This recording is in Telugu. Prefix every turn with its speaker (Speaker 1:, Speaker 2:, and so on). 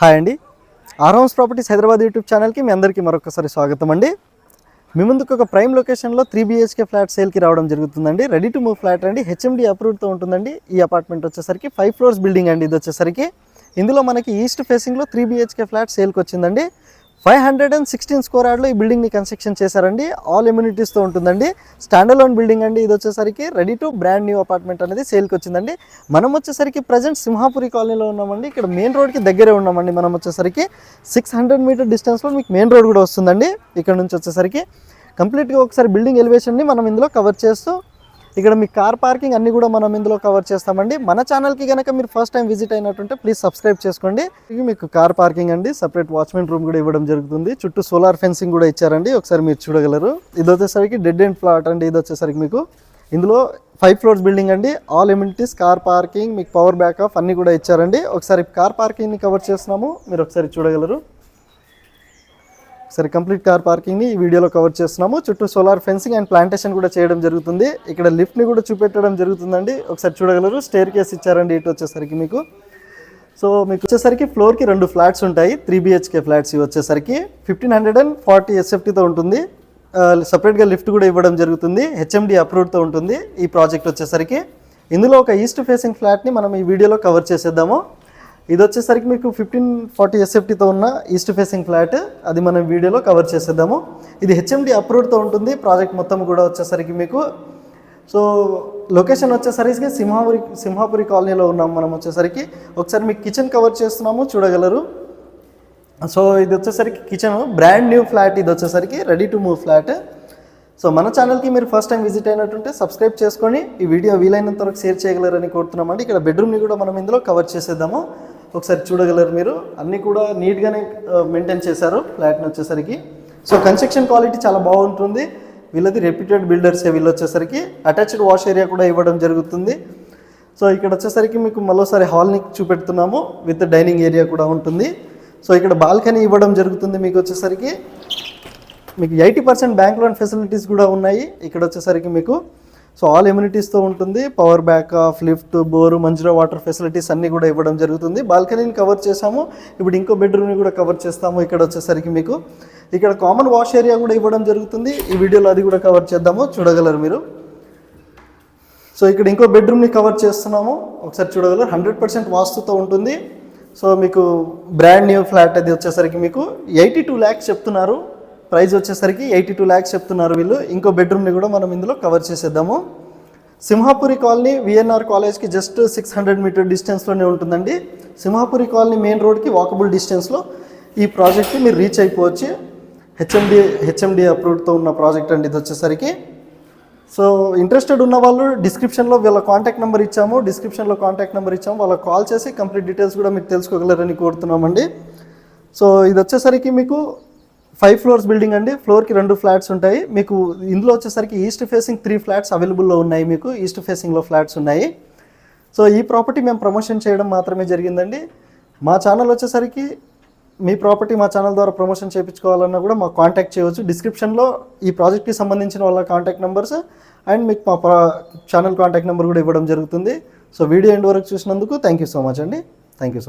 Speaker 1: హాయ్ అండి, R House Properties Hyderabad YouTube ఛానల్కి మీ అందరికీ మరొకసారి స్వాగతం అండి. మీ ముందుకు ఒక ప్రైమ్ లొకేషన్లో 3 BHK ఫ్లాట్ సేల్కి రావడం జరుగుతుందండి. రెడీ టు మూవ్ ఫ్లాట్ అండి, HMD అప్రూవ్డ్తో ఉంటుందండి. ఈ అపార్ట్మెంట్ వచ్చేసరికి 5 floors బిల్డింగ్ అండి. ఇది వచ్చేసరికి ఇందులో మనకి ఈస్ట్ ఫేసింగ్లో 3 BHK ఫ్లాట్ సేల్కి వచ్చిందండి. 516 స్క్వేర్ యార్డ్లో ఈ బిల్డింగ్ని కన్స్ట్రక్షన్ చేశారండి. ఆల్ ఎమ్యూనిటీస్తో ఉంటుందండి. స్టాండలోన్ బిల్డింగ్ అండి. ఇది వచ్చేసరికి ready to brand new apartment అనేది సేల్కి వచ్చిందండి. మనం వచ్చేసరికి ప్రజెంట్ సింహాపురి కాలనీలో ఉన్నామండి. ఇక్కడ మెయిన్ రోడ్కి దగ్గరే ఉన్నామండి. మనం వచ్చేసరికి 600 మీటర్ డిస్టెన్స్లో మీకు మెయిన్ రోడ్ కూడా వస్తుందండి. ఇక్కడ నుంచి వచ్చేసరికి కంప్లీట్గా ఒకసారి బిల్డింగ్ ఎలివేషన్ని మనం ఇందులో కవర్ చేస్తూ ఇక్కడ మీ కార్ పార్కింగ్ అన్నీ కూడా మనం ఇందులో కవర్ చేస్తామండి. మన ఛానల్కి కనుక మీరు ఫస్ట్ టైం విజిట్ అయినట్టుంటే ప్లీజ్ సబ్స్క్రైబ్ చేసుకోండి. మీకు కార్ పార్కింగ్ అండి, సపరేట్ వాచ్మెన్ రూమ్ కూడా ఇవ్వడం జరుగుతుంది. చుట్టూ సోలార్ ఫెన్సింగ్ కూడా ఇచ్చారండి, ఒకసారి మీరు చూడగలరు. ఇది వచ్చేసరికి డెడ్ ఎండ్ ఫ్లాట్ అండి. ఇది వచ్చేసరికి మీకు ఇందులో 5 floors బిల్డింగ్ అండి. ఆల్ ఎమ్యూనిటీస్, కార్ పార్కింగ్, మీకు పవర్ బ్యాకప్ అన్నీ కూడా ఇచ్చారండి. ఒకసారి కార్ పార్కింగ్ని కవర్ చేస్తున్నాము, మీరు ఒకసారి చూడగలరు. సరే, కంప్లీట్ కార్ పార్కింగ్ని ఈ వీడియోలో కవర్ చేస్తున్నాము. చుట్టూ సోలార్ ఫెన్సింగ్ అండ్ ప్లాంటేషన్ కూడా చేయడం జరుగుతుంది. ఇక్కడ లిఫ్ట్ని కూడా చూపెట్టడం జరుగుతుందండి, ఒకసారి చూడగలరు. స్టేర్ కేస్ ఇచ్చారండి ఇటు వచ్చేసరికి మీకు. సో మీకు వచ్చేసరికి ఫ్లోర్కి 2 ఫ్లాట్స్ ఉంటాయి. 3 BHK ఫ్లాట్స్ ఇవి వచ్చేసరికి 1540 SFTతో ఉంటుంది. సపరేట్గా లిఫ్ట్ కూడా ఇవ్వడం జరుగుతుంది. HMD అప్రూవ్డ్తో ఉంటుంది ఈ ప్రాజెక్ట్ వచ్చేసరికి. ఇందులో ఒక ఈస్ట్ ఫేసింగ్ ఫ్లాట్ని మనం ఈ వీడియోలో కవర్ చేసేద్దాము. ఇది వచ్చేసరికి మీకు 1540 SFTతో ఉన్న ఈస్ట్ ఫేసింగ్ ఫ్లాట్, అది మనం వీడియోలో కవర్ చేసేద్దాము. ఇది HMD అప్రూవ్డ్తో ఉంటుంది ప్రాజెక్ట్ మొత్తం కూడా వచ్చేసరికి మీకు. సో లొకేషన్ వచ్చేసరికి సింహాపురి కాలనీలో ఉన్నాం మనం వచ్చేసరికి. ఒకసారి మీకు కిచెన్ కవర్ చేస్తున్నాము, చూడగలరు. సో ఇది వచ్చేసరికి కిచెన్ బ్రాండ్ న్యూ ఫ్లాట్. ఇది వచ్చేసరికి ready to move flat. So మన ఛానల్కి మీరు ఫస్ట్ టైం విజిట్ అయినట్టుంటే సబ్స్క్రైబ్ చేసుకొని ఈ వీడియో వీలైనంత వరకు షేర్ చేయగలరని కోరుతున్నామండి. ఇక్కడ బెడ్రూమ్ని కూడా మనం ఇందులో కవర్ చేసేద్దాము, ఒకసారి చూడగలరు మీరు. అన్నీ కూడా నీట్గానే మెయింటైన్ చేశారు ఫ్లాట్ని వచ్చేసరికి. సో కన్స్ట్రక్షన్ క్వాలిటీ చాలా బాగుంటుంది. వీళ్ళది రెప్యూటెడ్ బిల్డర్సే. వీళ్ళు వచ్చేసరికి అటాచ్డ్ వాష్ ఏరియా కూడా ఇవ్వడం జరుగుతుంది. సో ఇక్కడ వచ్చేసరికి మీకు మరోసారి హాల్ని చూపెడుతున్నాము, విత్ డైనింగ్ ఏరియా కూడా ఉంటుంది. సో ఇక్కడ బాల్కనీ ఇవ్వడం జరుగుతుంది. మీకు వచ్చేసరికి మీకు 80% బ్యాంక్ లోన్ ఫెసిలిటీస్ కూడా ఉన్నాయి ఇక్కడ వచ్చేసరికి మీకు. సో ఆల్ ఎమ్యూనిటీస్తో ఉంటుంది. Power backup, lift, bore, Manjira water facilities అన్నీ కూడా ఇవ్వడం జరుగుతుంది. బాల్కనీని కవర్ చేసాము. ఇప్పుడు ఇంకో బెడ్రూమ్ని కూడా కవర్ చేస్తాము. ఇక్కడ వచ్చేసరికి మీకు ఇక్కడ కామన్ వాష్ ఏరియా కూడా ఇవ్వడం జరుగుతుంది. ఈ వీడియోలో అది కూడా కవర్ చేద్దాము, చూడగలరు మీరు. సో ఇక్కడ ఇంకో బెడ్రూమ్ని కవర్ చేస్తున్నాము, ఒకసారి చూడగలరు. 100% వాస్తుతో ఉంటుంది. సో మీకు బ్రాండ్ న్యూ ఫ్లాట్ అది వచ్చేసరికి మీకు 82 lakhs చెప్తున్నారు. ప్రైస్ వచ్చేసరికి 82 lakhs చెప్తున్నారు వీళ్ళు. ఇంకో బెడ్రూమ్ని కూడా మనం ఇందులో కవర్ చేసేద్దాము. సింహాపురి కాలనీ VNR కాలేజ్కి జస్ట్ 600 మీటర్ డిస్టెన్స్లోనే ఉంటుందండి. సింహాపురి కాలనీ మెయిన్ రోడ్కి వాకబుల్ డిస్టెన్స్లో ఈ ప్రాజెక్ట్కి మీరు రీచ్ అయిపోవచ్చు. హెచ్ఎండి అప్రూవ్డ్తో ఉన్న ప్రాజెక్ట్ అండి ఇది వచ్చేసరికి. సో ఇంట్రెస్టెడ్ ఉన్న వాళ్ళు డిస్క్రిప్షన్లో వీళ్ళ కాంటాక్ట్ నెంబర్ ఇచ్చాము, వాళ్ళకి కాల్ చేసి కంప్లీట్ డీటెయిల్స్ కూడా మీరు తెలుసుకోగలరని కోరుతున్నామండి. సో ఇది వచ్చేసరికి మీకు 5 floors బిల్డింగ్ అండి. ఫ్లోర్కి 2 ఫ్లాట్స్ ఉంటాయి. మీకు ఇందులో వచ్చేసరికి ఈస్ట్ ఫేసింగ్ 3 ఫ్లాట్స్ అవైలబుల్లో ఉన్నాయి. మీకు ఈస్ట్ ఫేసింగ్లో ఫ్లాట్స్ ఉన్నాయి. సో ఈ ప్రాపర్టీ మేము ప్రమోషన్ చేయడం మాత్రమే జరిగిందండి. మా ఛానల్ వచ్చేసరికి మీ ప్రాపర్టీ మా ఛానల్ ద్వారా ప్రమోషన్ చేయించుకోవాలన్నా కూడా మాకు కాంటాక్ట్ చేయవచ్చు. డిస్క్రిప్షన్లో ఈ ప్రాజెక్ట్కి సంబంధించిన వాళ్ళ కాంటాక్ట్ నెంబర్స్ అండ్ మీకు మా ఛానల్ కాంటాక్ట్ నెంబర్ కూడా ఇవ్వడం జరుగుతుంది. సో వీడియో ఎండ్ వరకు చూసినందుకు థ్యాంక్ యూ సో మచ్ అండి. Thank you so much.